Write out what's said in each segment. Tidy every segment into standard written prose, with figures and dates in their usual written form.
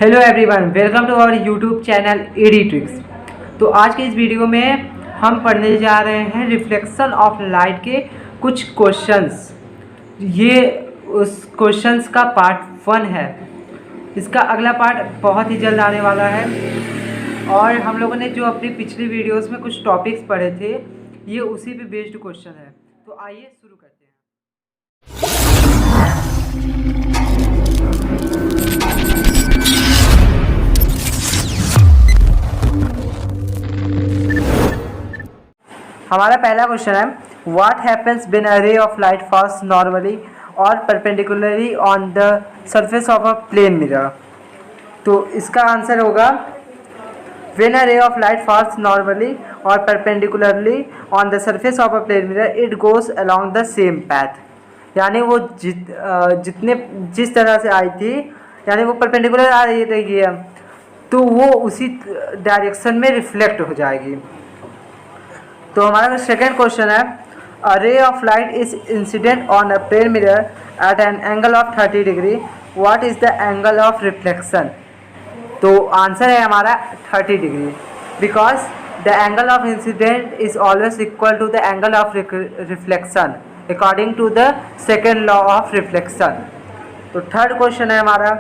Hello everyone, welcome to our YouTube channel AD tricks. तो आज के इस वीडियो में हम पढ़ने जा रहे हैं रिफ्लेक्शन ऑफ लाइट के कुछ क्वेश्चंस। ये उस क्वेश्चंस का पार्ट 1 है। इसका अगला पार्ट बहुत ही जल्द आने वाला है। और हम लोगों ने जो अपनी पिछली वीडियोस में कुछ टॉपिक्स पढ़े थे, ये उसी पे बेस्ड क्वेश्चन है। तो आइए शुरू करते हैं। हमारा पहला क्वेश्चन है, what happens when a ray of light falls normally और perpendicularly on the surface of a plane mirror. तो इसका आंसर होगा when a ray of light falls normally और perpendicularly on the surface of a plane mirror it goes along the same path. यानी वो जिस तरह से आई थी, यानी वो परपेंडिकुलर आ रही है, तो वो उसी डायरेक्शन में रिफ्लेक्ट हो जाएगी। तो हमारा सेकेंड क्वेश्चन है, a ray of light is incident on a plane mirror at an angle of 30 degree, what is the angle of reflection. तो आंसर है हमारा 30 degree, because the angle of incidence is always equal to the angle of reflection according to the second law of reflection. तो third question है हमारा,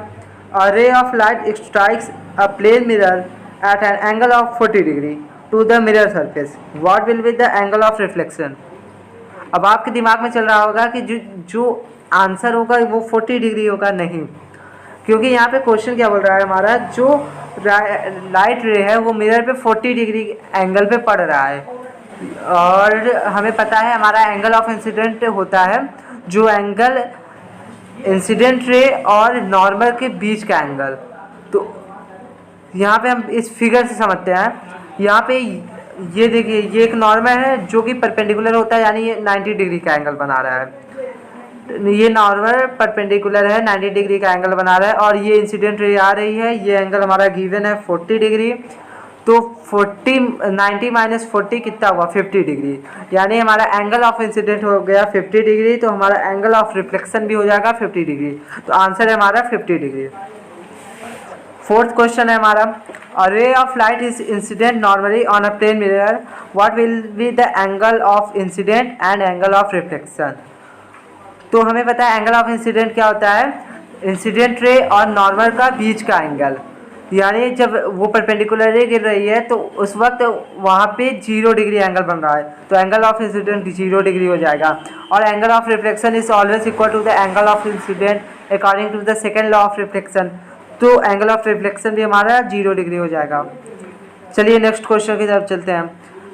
a ray of light strikes a plane mirror at an angle of 40 degree to the mirror surface, what will be the angle of reflection. अब आपके दिमाग में चल रहा होगा कि जो आंसर होगा वो 40 डिग्री होगा। नहीं, क्योंकि यहाँ पे क्वेश्चन क्या बोल रहा है हमारा, जो लाइट रे है वो मिरर पे 40 डिग्री एंगल पे पड़ रहा है। और हमें पता है हमारा एंगल ऑफ इंसिडेंट होता है जो एंगल इंसिडेंट रे और नॉर्मल के बीच का एंगल। तो यहाँ पे हम इस फिगर से समझते हैं। यहाँ पे ये देखिए, ये एक नॉर्मल है जो कि परपेंडिकुलर होता है, यानी ये 90 डिग्री का एंगल बना रहा है। ये नॉर्मल परपेंडिकुलर है, 90 डिग्री का एंगल बना रहा है। और ये इंसिडेंट रे आ रही है, ये एंगल हमारा गिवन है 40 डिग्री। तो 90 माइनस 40 कितना हुआ, 50 डिग्री। यानी हमारा एंगल ऑफ इंसिडेंट हो गया 50 डिग्री, तो हमारा एंगल ऑफ रिफ्लेक्शन भी हो जाएगा 50 डिग्री। तो आंसर है हमारा 50 डिग्री। फोर्थ क्वेश्चन है हमारा, a ray of light is incident normally on a plane mirror, what will be the angle of incident and angle of reflection। तो हमें पता है एंगल ऑफ इंसिडेंट क्या होता है, इंसिडेंट रे और नॉर्मल का बीच का एंगल। यानी जब वो परपेंडिकुलर रे गिर रही है तो उस वक्त वहाँ पे 0 डिग्री एंगल बन रहा है, तो एंगल ऑफ इंसिडेंट 0 डिग्री हो जाएगा। और angle of reflection is always equal to the angle of incidence according to the second law of reflection. तो एंगल ऑफ रिफ्लेक्शन भी हमारा 0 डिग्री हो जाएगा। चलिए नेक्स्ट क्वेश्चन की तरफ चलते हैं।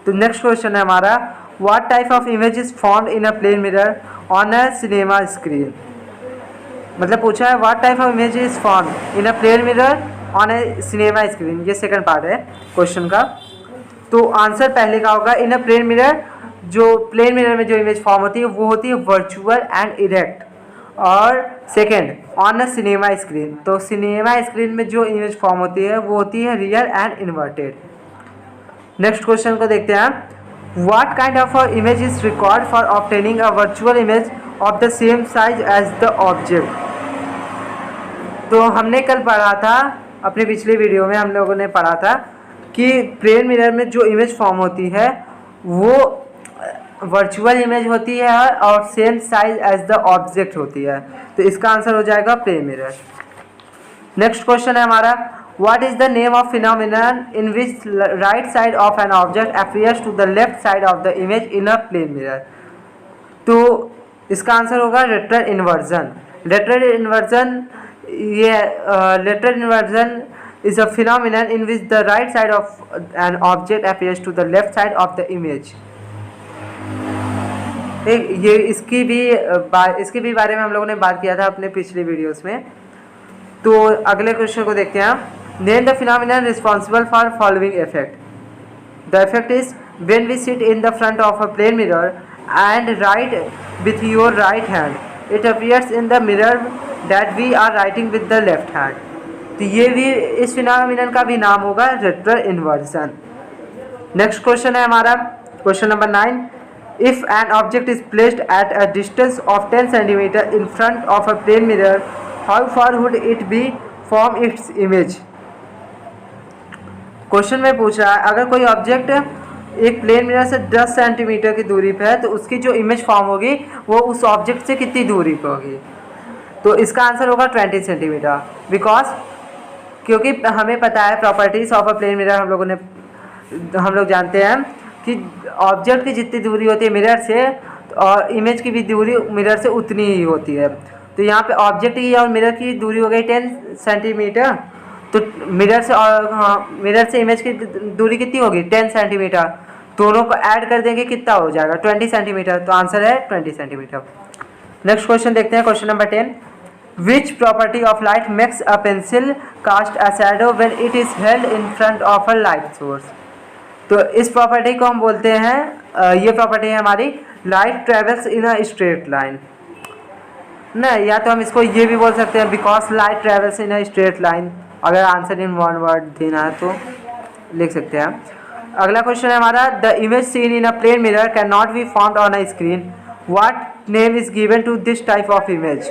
तो नेक्स्ट क्वेश्चन है हमारा, what type of image is formed in a plane mirror on a cinema screen. मतलब पूछा है what type of image is formed in a plane mirror on a cinema screen. ये सेकंड पार्ट है question का। तो answer पहले का होगा, इन अ प्लेन मिरर, जो प्लेन मिरर में जो इमेज फॉर्म होती है वो होती है वर्चुअल एंड इरेक्ट। और second, on a cinema screen, तो सिनेमा स्क्रीन में जो इमेज फॉर्म होती है वो होती है real and inverted. Next question को देखते हैं, what kind of image is required for obtaining a virtual image of the same size as the object. तो हमने कल पढ़ा था, अपने पिछले वीडियो में हम लोगों ने पढ़ा था कि प्लेन मिरर में जो इमेज फॉर्म होती है वो वर्चुअल इमेज होती है और same size as the object होती है। तो इसका आंसर हो जाएगा प्लेन मिरर। नेक्स्ट क्वेश्चन है हमारा, what is the name of phenomenon in which right side of an object appears to the left side of the image in a plane mirror. तो इसका आंसर होगा lateral inversion. Lateral inversion, ये lateral inversion is a phenomenon in which the right side of an object appears to the left side of the image। ये इसकी भी बारे में हम लोगों ने बात किया था अपने पिछले वीडियोस में। तो अगले क्वेश्चन को देखते हैं, name the phenomenon responsible for following effect. The effect is when we sit in the front of a plane mirror and write with your right hand it appears in the mirror that we are writing with the left hand. तो ये भी, इस phenomenon का भी नाम होगा lateral inversion. Next question है हमारा question number 9, if an object is placed at a distance of 10 cm in front of a plane mirror, how far would it be form its image. Question में पूछ रहा है अगर कोई object एक plane mirror से 10 सेंटीमीटर की दूरी पे है तो उसकी जो इमेज फॉर्म होगी वो उस ऑब्जेक्ट से कितनी दूरी पे होगी। तो इसका आंसर होगा 20 सेंटीमीटर। बिकॉज क्योंकि हमें पता है properties of a plane mirror, हम लोग जानते हैं कि ऑब्जेक्ट की जितनी दूरी होती है मिरर से और इमेज की भी दूरी मिरर से उतनी ही होती है। तो यहाँ पे ऑब्जेक्ट की और मिरर की दूरी हो गई 10 सेंटीमीटर, तो मिरर से इमेज की दूरी कितनी होगी 10 सेंटीमीटर। दोनों को ऐड कर देंगे कितना हो जाएगा 20 सेंटीमीटर। तो आंसर है 20 सेंटीमीटर। नेक्स्ट क्वेश्चन देखते हैं, question number 10। Which property of light makes a pencil cast a shadow when it is held in front of a light source. तो इस प्रॉपर्टी को हम बोलते हैं, ये प्रॉपर्टी है हमारी light travels in a straight line ना, या तो हम इसको ये भी बोल सकते हैं because light travels in a straight line. अगर आंसर इन वन वर्ड देना है तो लिख सकते हैं। अगला क्वेश्चन है हमारा the image seen in a plane mirror can not be found on a screen, what name is given to this type of image.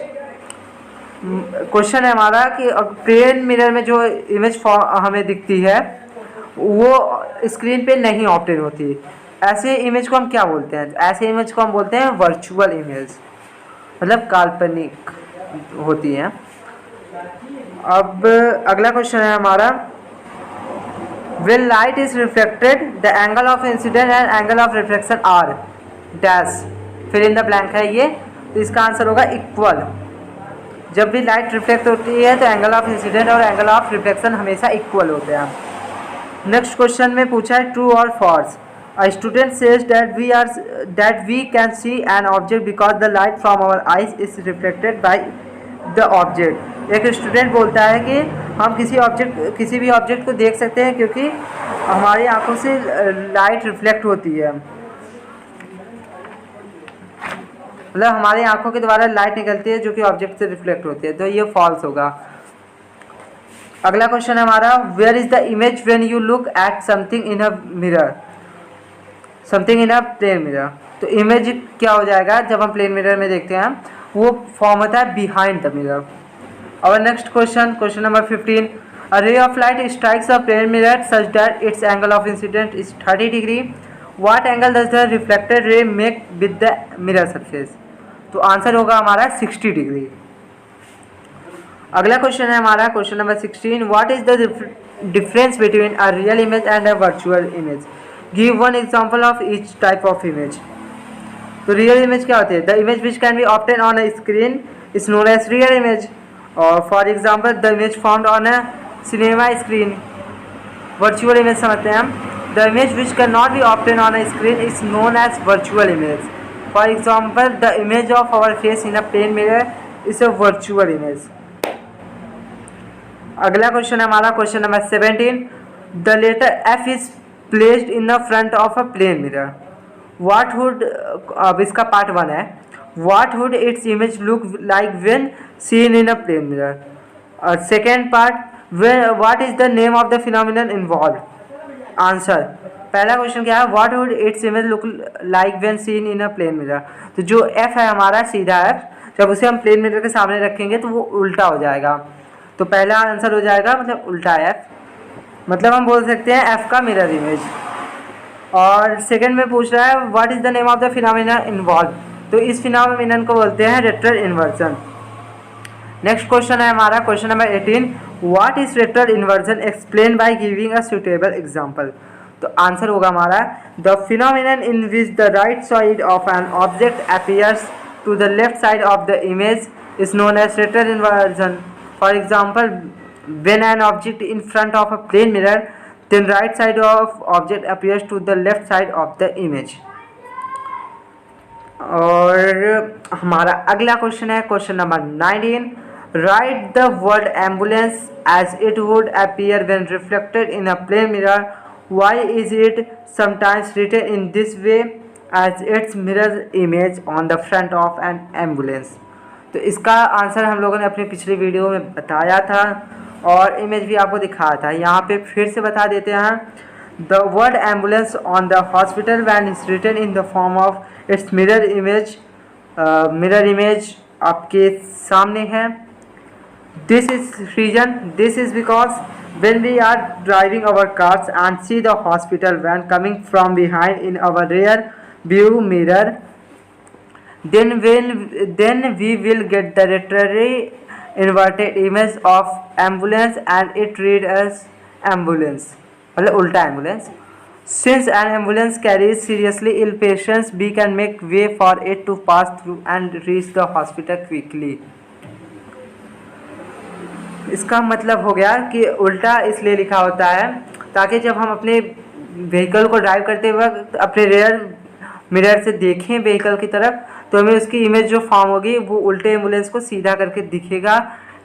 Question है हमारा कि प्लेन मिरर में जो इमेज हमें दिखती है वो स्क्रीन पे नहीं ऑब्टेन होती, ऐसे इमेज को हम क्या बोलते हैं। ऐसे इमेज को हम बोलते हैं वर्चुअल इमेज, मतलब काल्पनिक होती है। अब अगला क्वेश्चन है हमारा when light is reflected the angle of incident and angle of reflection are dash, फिर इन द ब्लैंक है ये, तो इसका आंसर होगा इक्वल। जब भी लाइट रिफ्लेक्ट होती है तो एंगल ऑफ इंसिडेंट और एंगल ऑफ रिफ्लेक्शन हमेशा इक्वल होते हैं। नेक्स्ट क्वेश्चन में पूछा है ट्रू और false. A student says that we can see an object because the light from our eyes is reflected by the object। एक student बोलता है कि हम किसी भी ऑब्जेक्ट को देख सकते हैं क्योंकि हमारी आंखों से लाइट रिफ्लेक्ट होती है, मतलब हमारी आंखों के द्वारा लाइट निकलती है जो कि ऑब्जेक्ट से रिफ्लेक्ट होती है, तो ये फॉल्स होगा। अगला क्वेश्चन है हमारा where is the image when you look at something in a mirror, something in a plane mirror. तो इमेज क्या हो जाएगा जब हम प्लेन मिरर में देखते हैं, वो फॉर्म होता है बिहाइंड द मिरर। और next question, question number 15। A ray of light strikes a plane mirror such that its angle of incidence is 30 degree, what angle does the reflected ray make with the mirror surface. तो answer होगा हमारा 60 degree. अगला question है हमारा question number 16। What is the difference between a real image and a virtual image, give one example of each type of image. तो real image क्या होती है, the image which can be obtain on a screen is known as real image, और for example the image found on a cinema screen. Virtual image समझते हैं हम, the image which can not be obtain on a screen is known as virtual image. For example the image of our face in a plane mirror is a virtual image. अगला question है हमारा question number 17। The letter F is placed in the front of a plane mirror, what would, अब इसका part 1 है, what would its image look like when seen in a plane mirror. और second part, what is the name of the phenomenon involve. Answer, पहला question क्या है, what would its image look like when seen in a plane mirror. तो जो F है हमारा सीधा F, जब उसे हम प्लेन मिरर के सामने रखेंगे तो वो उल्टा हो जाएगा, तो पहला आंसर हो जाएगा मतलब उल्टा एफ, मतलब हम बोल सकते हैं एफ का मिरर इमेज। और सेकंड में पूछ रहा है what is the name of the phenomena involve, तो इस फिनोमिनन को बोलते हैं रेट्रल इन्वर्जन। नेक्स्ट क्वेश्चन है हमारा question number 18। What is lateral inversion, explain by giving a suitable example. तो आंसर होगा हमारा the phenomenon in which the right side of an object appears to the left side of the image is known as lateral inversion. For example when an object in front of a plane mirror then right side of object appears to the left side of the image। और हमारा अगला question है question number 19। Write the word ambulance as it would appear when reflected in a plane mirror, why is it sometimes written in this way as its mirror image on the front of an ambulance. तो इसका answer हम लोगों ने अपनी पिछली video में बताया था और इमेज भी आपको दिखाया था, यहाँ पे फिर से बता देते हैं। The word ambulance on the hospital van is written in the form of its mirror image. Mirror image आपके सामने है, This is because when we are driving our cars and see the hospital van coming from behind in our rear view mirror, then we will get the literally inverted image of ambulance and it read as ambulance, मतलब उल्टा ambulance. Since an ambulance carries seriously ill patients, we can make way for it to pass through and reach the hospital quickly. इसका मतलब हो गया कि उल्टा इसलिए लिखा होता है ताकि जब हम अपने व्हीकल को ड्राइव करते वक्त अपने रेयर मिरर से देखें व्हीकल की तरफ, तो हमें उसकी इमेज जो फॉर्म होगी वो उल्टे एम्बुलेंस को सीधा करके दिखेगा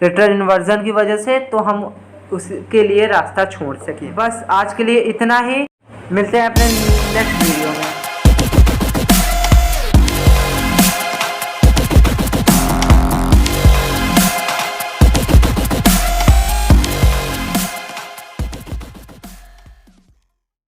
लेटरल इन्वर्जन की वजह से, तो हम उसके लिए रास्ता छोड़ सकें. बस आज के लिए इतना ही, मिलते हैं अपने नेक्स्ट वीडियो में.